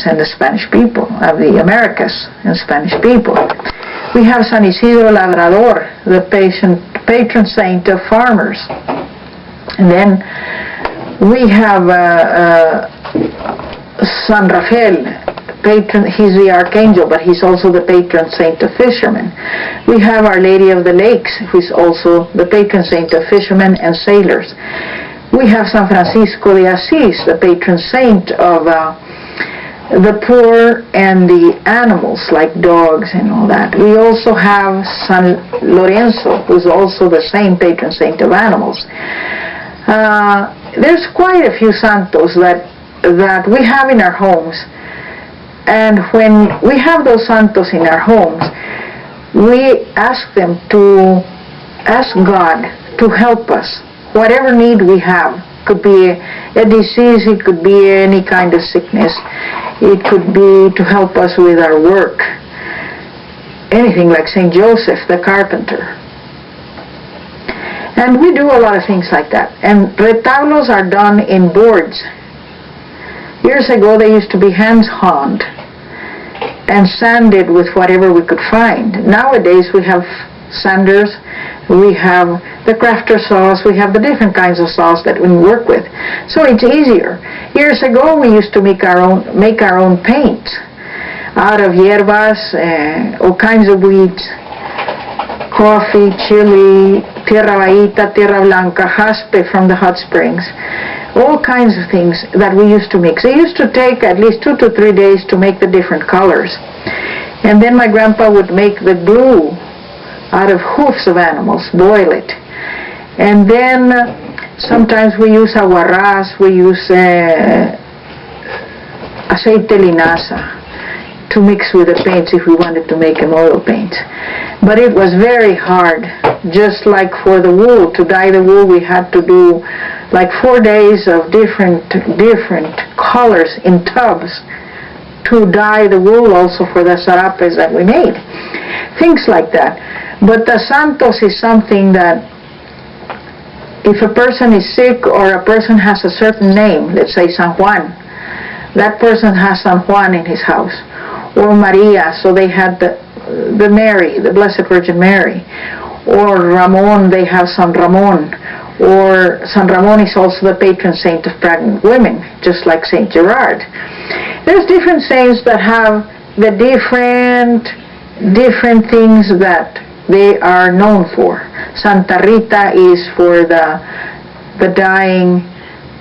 and the Spanish people, of the Americas and Spanish people. We have San Isidro Labrador, the patron saint of farmers. And then we have San Rafael, he's the archangel, but he's also the patron saint of fishermen. We have Our Lady of the Lakes, who's also the patron saint of fishermen and sailors. We have San Francisco de Assis, the patron saint of the poor and the animals, like dogs and all that. We also have San Lorenzo, who's also the same patron saint of animals. There's quite a few santos that we have in our homes. And when we have those santos in our homes, we ask them to ask God to help us. Whatever need we have, could be a disease, it could be any kind of sickness, it could be to help us with our work. Anything like St. Joseph, the carpenter. And we do a lot of things like that. And retablos are done in boards. Years ago they used to be hand-honed and sanded with whatever we could find. Nowadays we have sanders, we have the crafter saws, we have the different kinds of saws that we work with. So it's easier. Years ago we used to make our own paint out of hierbas, all kinds of weeds, coffee, chili, tierra baita, tierra blanca, jaspe from the hot springs. All kinds of things that we used to mix. It used to take at least 2 to 3 days to make the different colors. And then my grandpa would make the glue out of hoofs of animals, boil it. And then sometimes we use aguarrás, we use aceite linaza to mix with the paints if we wanted to make an oil paint. But it was very hard. Just like for the wool, to dye the wool, we had to do like 4 days of different colors in tubs to dye the wool, also for the sarapes that we made. Things like that. But the santos is something that if a person is sick or a person has a certain name, let's say San Juan, that person has San Juan in his house. Or Maria, so they had the Mary, the Blessed Virgin Mary. Or Ramon, they have San Ramon. Or San Ramon is also the patron saint of pregnant women, just like Saint Gerard. There's different saints that have the different things that they are known for. Santa Rita is for the dying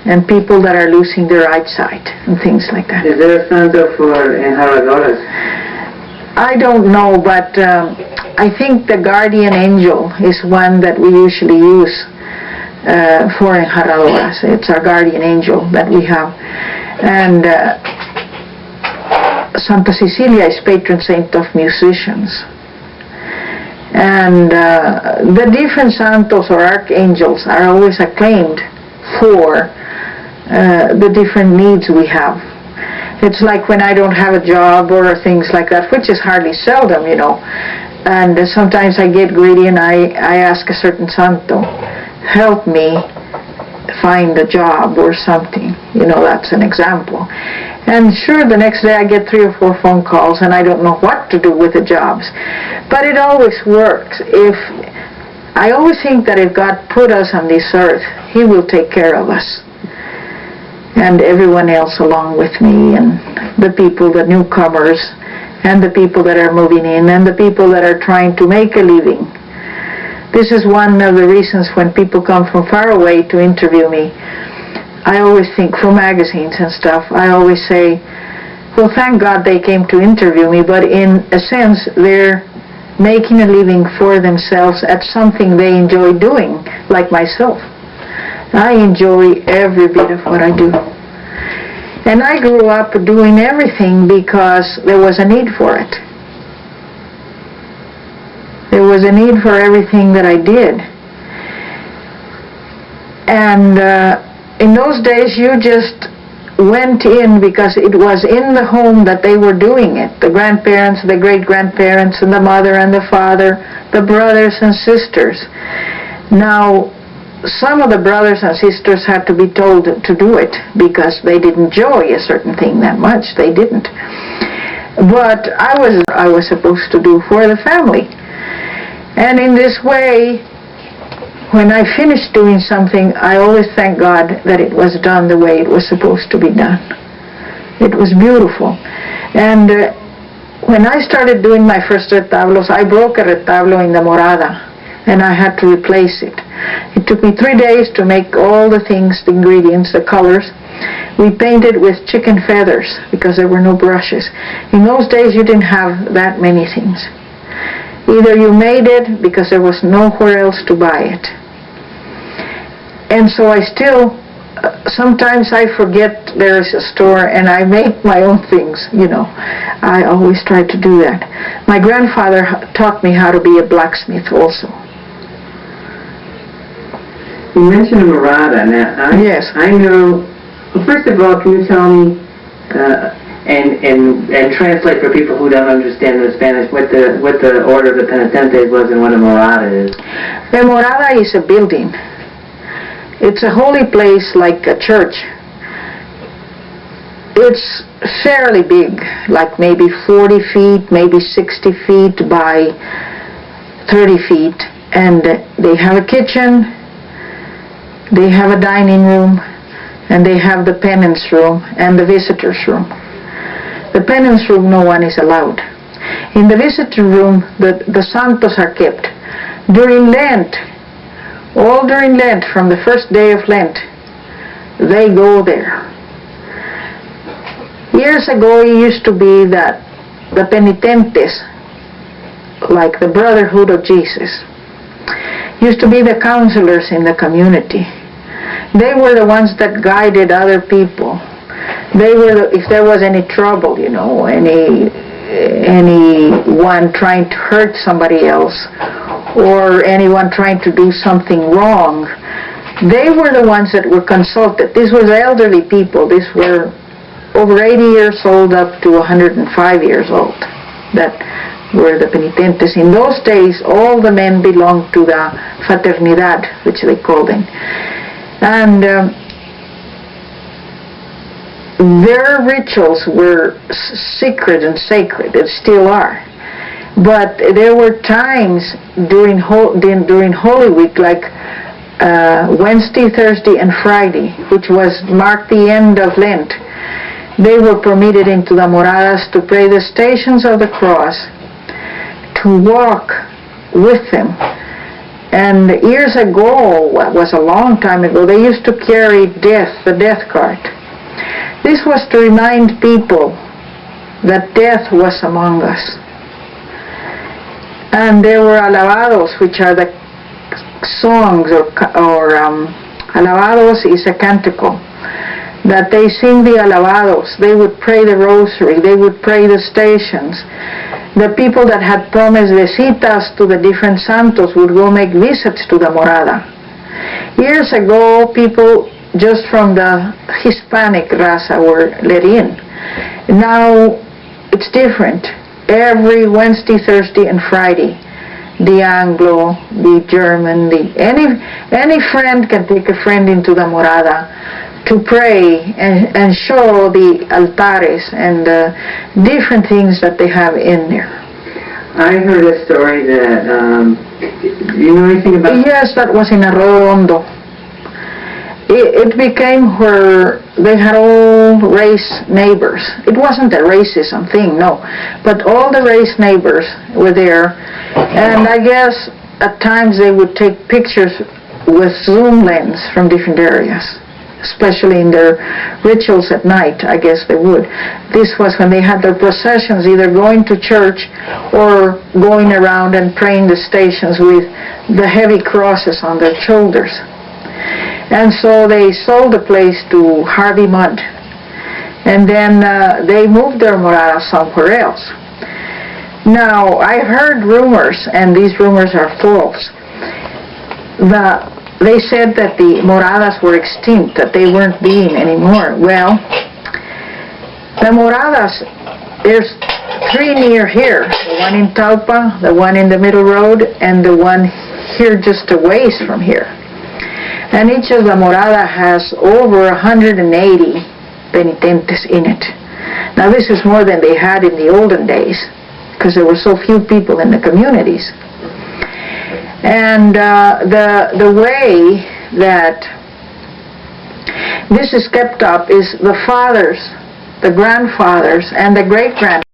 and people that are losing their eyesight and things like that. Is there a santo for enjaradoras? I don't know, but I think the guardian angel is one that we usually use for enjaradoras. It's our guardian angel that we have. And Santa Cecilia is patron saint of musicians. And the different santos or archangels are always acclaimed for the different needs we have. It's like when I don't have a job or things like that, which is hardly seldom, you know. And sometimes I get greedy and I ask a certain santo, help me find a job or something. You know, that's an example. And sure, the next day I get 3 or 4 phone calls and I don't know what to do with the jobs. But it always works. I always think that if God put us on this earth, He will take care of us. And everyone else along with me, and the people, the newcomers, and the people that are moving in, and the people that are trying to make a living. This is one of the reasons when people come from far away to interview me. I always think, for magazines and stuff, I always say, well, thank God they came to interview me, but in a sense, they're making a living for themselves at something they enjoy doing, like myself. I enjoy every bit of what I do. And I grew up doing everything because there was a need for it. There was a need for everything that I did. And in those days you just went in because it was in the home that they were doing it. The grandparents, the great-grandparents, and the mother and the father, the brothers and sisters. Now, some of the brothers and sisters had to be told to do it because they didn't enjoy a certain thing that much. They didn't. But I was supposed to do for the family. And in this way, when I finished doing something, I always thank God that it was done the way it was supposed to be done. It was beautiful. And when I started doing my first retablos, I broke a retablo in the morada, and I had to replace it. It took me 3 days to make all the things, the ingredients, the colors. We painted with chicken feathers because there were no brushes. In those days, you didn't have that many things. Either you made it because there was nowhere else to buy it. And so I still, sometimes I forget there is a store and I make my own things, you know. I always try to do that. My grandfather taught me how to be a blacksmith also. You mentioned a morada. Now, Yes. I know. Well, first of all, can you tell me and translate for people who don't understand the Spanish what the order of the penitentes was and what a morada is? The morada is a building. It's a holy place like a church. It's fairly big, like maybe 40 feet, maybe 60 feet by 30 feet. And they have a kitchen, they have a dining room, and they have the penance room and the visitors room. The penance room, no one is allowed. In the visitor room, the santos are kept. During Lent, all during Lent, from the first day of Lent, they go there. Years ago, it used to be that the penitentes, like the Brotherhood of Jesus, used to be the counselors in the community. They were the ones that guided other people. They were, if there was any trouble, you know, anyone trying to hurt somebody else, or anyone trying to do something wrong, they were the ones that were consulted. These were elderly people. These were over 80 years old up to 105 years old that were the penitentes. In those days, all the men belonged to the fraternidad, which they called them. And their rituals were secret and sacred, and still are. But there were times during Holy Week, like Wednesday, Thursday, and Friday, which marked the end of Lent. They were permitted into the moradas to pray the Stations of the Cross, to walk with them. And years ago, what was a long time ago, they used to carry the death cart. This was to remind people that death was among us. And there were alabados, which are the songs, or alabados is a canticle, that they sing the alabados. They would pray the rosary, they would pray the Stations. The people that had promised visitas to the different santos would go make visits to the morada. Years ago, people just from the Hispanic raza were let in. Now, it's different. Every Wednesday, Thursday, and Friday, the Anglo, the German, any friend can take a friend into the morada to pray and show the altares and different things that they have in there. I heard a story that, you know anything about? Yes, that was in Arroyo Hondo. It became where they had all race neighbors. It wasn't a racism thing, no, but all the race neighbors were there, and I guess at times they would take pictures with zoom lens from different areas, especially in their rituals at night. I guess they would. This was when they had their processions, either going to church or going around and praying the Stations with the heavy crosses on their shoulders. And so they sold the place to Harvey Mudd, and then they moved their morada somewhere else. Now, I've heard rumors, and these rumors are false. They said that the moradas were extinct, that they weren't being anymore. Well, the moradas, there's 3 near here, the one in Talpa, the one in the Middle Road, and the one here just a ways from here. And each of La Morada has over 180 penitentes in it. Now this is more than they had in the olden days, because there were so few people in the communities. And the way that this is kept up is the fathers, the grandfathers, and the great-grandfathers